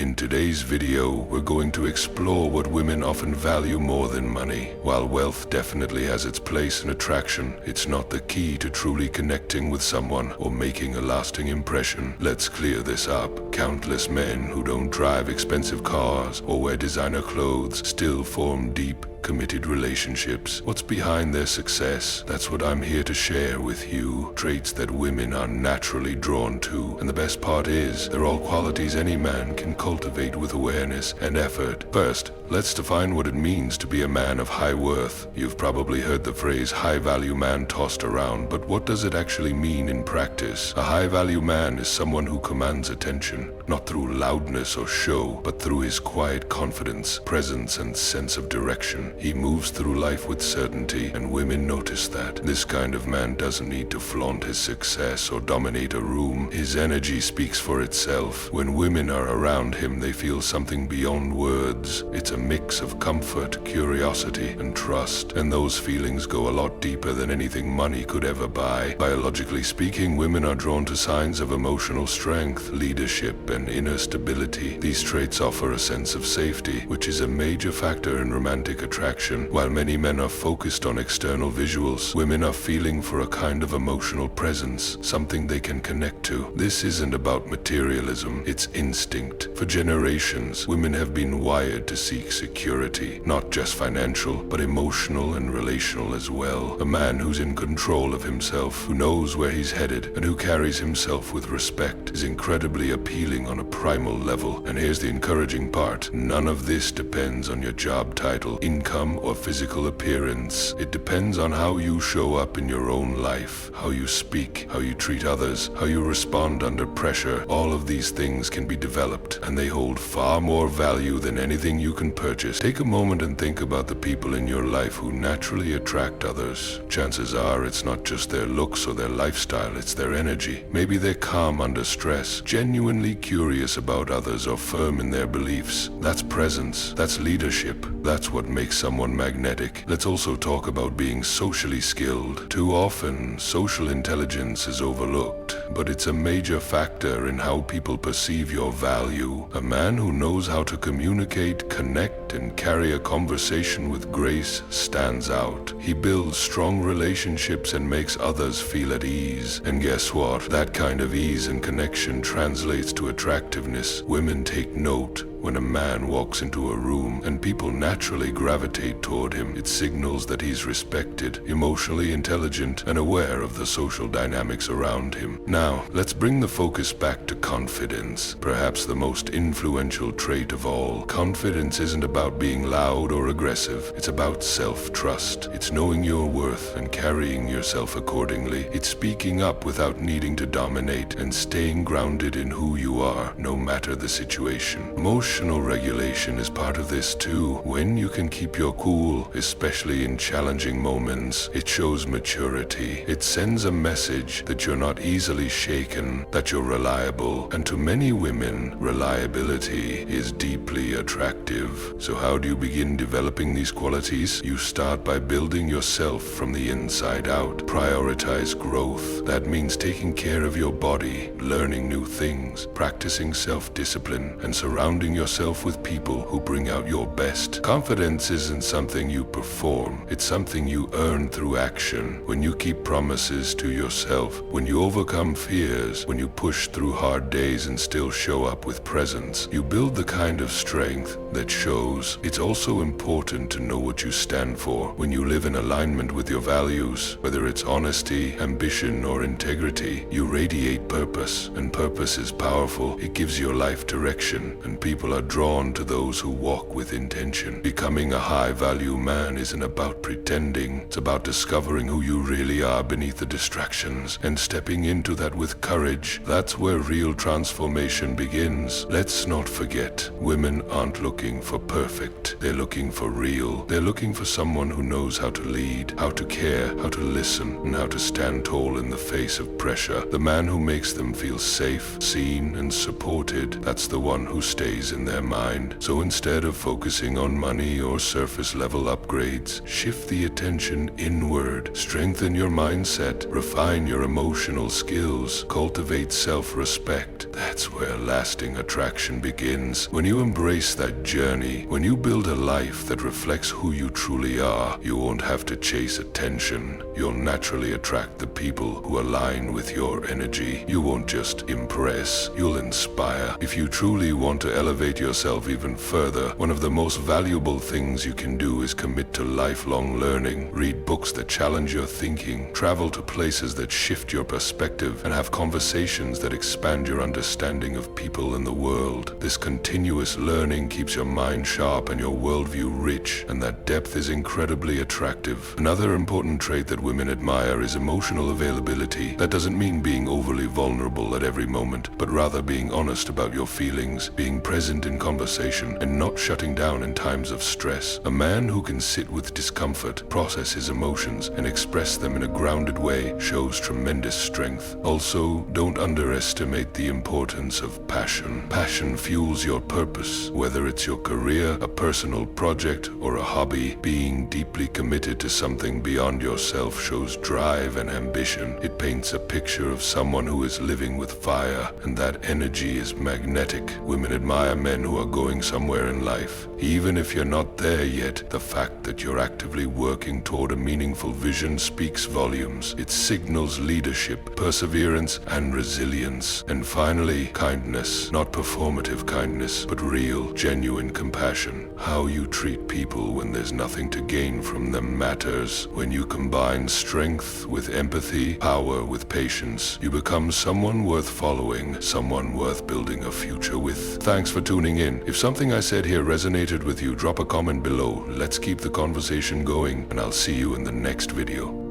In today's video, we're going to explore what women often value more than money. While wealth definitely has its place in attraction, it's not the key to truly connecting with someone or making a lasting impression. Let's clear this up. Countless men who don't drive expensive cars or wear designer clothes still form deep, committed relationships. What's behind their success? That's what I'm here to share with you. Traits that women are naturally drawn to. And the best part is, they're all qualities any man can cultivate with awareness and effort. First, let's define what it means to be a man of high worth. You've probably heard the phrase high-value man tossed around, but what does it actually mean in practice? A high-value man is someone who commands attention, not through loudness or show, but through his quiet confidence, presence, and sense of direction. He moves through life with certainty, and women notice that. This kind of man doesn't need to flaunt his success or dominate a room. His energy speaks for itself. When women are around him, they feel something beyond words. It's a mix of comfort, curiosity, and trust, and those feelings go a lot deeper than anything money could ever buy. Biologically speaking, women are drawn to signs of emotional strength, leadership, and inner stability. These traits offer a sense of safety, which is a major factor in romantic attraction. While many men are focused on external visuals, women are feeling for a kind of emotional presence, something they can connect to. This isn't about materialism, it's instinct. For generations, women have been wired to seek security, not just financial, but emotional and relational as well. A man who's in control of himself, who knows where he's headed, and who carries himself with respect is incredibly appealing on a primal level. And here's the encouraging part. None of this depends on your job title, income, or physical appearance. It depends on how you show up in your own life, how you speak, how you treat others, how you respond under pressure. All of these things can be developed, and they hold far more value than anything you can purchase. Take a moment and think about the people in your life who naturally attract others. Chances are it's not just their looks or their lifestyle, it's their energy. Maybe they're calm under stress, genuinely curious about others, or firm in their beliefs. That's presence, that's leadership, that's what makes someone magnetic. Let's also talk about being socially skilled. Too often, social intelligence is overlooked, but it's a major factor in how people perceive your value. A man who knows how to communicate, connect, and carry a conversation with grace stands out. He builds strong relationships and makes others feel at ease. And guess what? That kind of ease and connection translates to attractiveness. Women take note. When a man walks into a room and people naturally gravitate toward him, it signals that he's respected, emotionally intelligent, and aware of the social dynamics around him. Now, let's bring the focus back to confidence, perhaps the most influential trait of all. Confidence isn't about being loud or aggressive. It's about self-trust. It's knowing your worth and carrying yourself accordingly. It's speaking up without needing to dominate and staying grounded in who you are, no matter the situation. Emotional regulation is part of this too. When you can keep your cool, especially in challenging moments, it shows maturity. It sends a message that you're not easily shaken, that you're reliable. And to many women, reliability is deeply attractive. So how do you begin developing these qualities? You start by building yourself from the inside out. Prioritize growth. That means taking care of your body, learning new things, practicing self-discipline, and surrounding yourself with people who bring out your best. Confidence isn't something you perform, it's something you earn through action. When you keep promises to yourself, when you overcome fears, when you push through hard days and still show up with presence, you build the kind of strength that shows. It's also important to know what you stand for. When you live in alignment with your values, whether it's honesty, ambition, or integrity, you radiate purpose, and purpose is powerful. It gives your life direction, and people are drawn to those who walk with intention. Becoming a high-value man isn't about pretending. It's about discovering who you really are beneath the distractions and stepping into that with courage. That's where real transformation begins. Let's not forget, women aren't looking for perfect. They're looking for real. They're looking for someone who knows how to lead, how to care, how to listen, and how to stand tall in the face of pressure. The man who makes them feel safe, seen, and supported, that's the one who stays is in their mind. So instead of focusing on money or surface level upgrades, shift the attention inward. Strengthen your mindset, refine your emotional skills, cultivate self-respect. That's where lasting attraction begins. When you embrace that journey, when you build a life that reflects who you truly are, you won't have to chase attention. You'll naturally attract the people who align with your energy. You won't just impress, you'll inspire. If you truly want to elevate yourself even further, one of the most valuable things you can do is commit to lifelong learning. Read books that challenge your thinking, travel to places that shift your perspective, and have conversations that expand your understanding of people and the world. This continuous learning keeps your mind sharp and your worldview rich, and that depth is incredibly attractive. Another important trait that women admire is emotional availability. That doesn't mean being overly vulnerable at every moment, but rather being honest about your feelings, being present in conversation, and not shutting down in times of stress. A man who can sit with discomfort, process his emotions, and express them in a grounded way shows tremendous strength. Also, don't underestimate the importance of passion. Passion fuels your purpose. Whether it's your career, a personal project, or a hobby, being deeply committed to something beyond yourself shows drive and ambition. It paints a picture of someone who is living with fire, and that energy is magnetic. Women admire men who are going somewhere in life. Even if you're not there yet, the fact that you're actively working toward a meaningful vision speaks volumes. It signals leadership, perseverance, and resilience. And finally, kindness. Not performative kindness, but real, genuine compassion. How you treat people when there's nothing to gain from them matters. When you combine strength with empathy, power with patience, you become someone worth following, someone worth building a future with. Thanks for tuning in. If something I said here resonated with you, drop a comment below. Let's keep the conversation going, and I'll see you in the next video.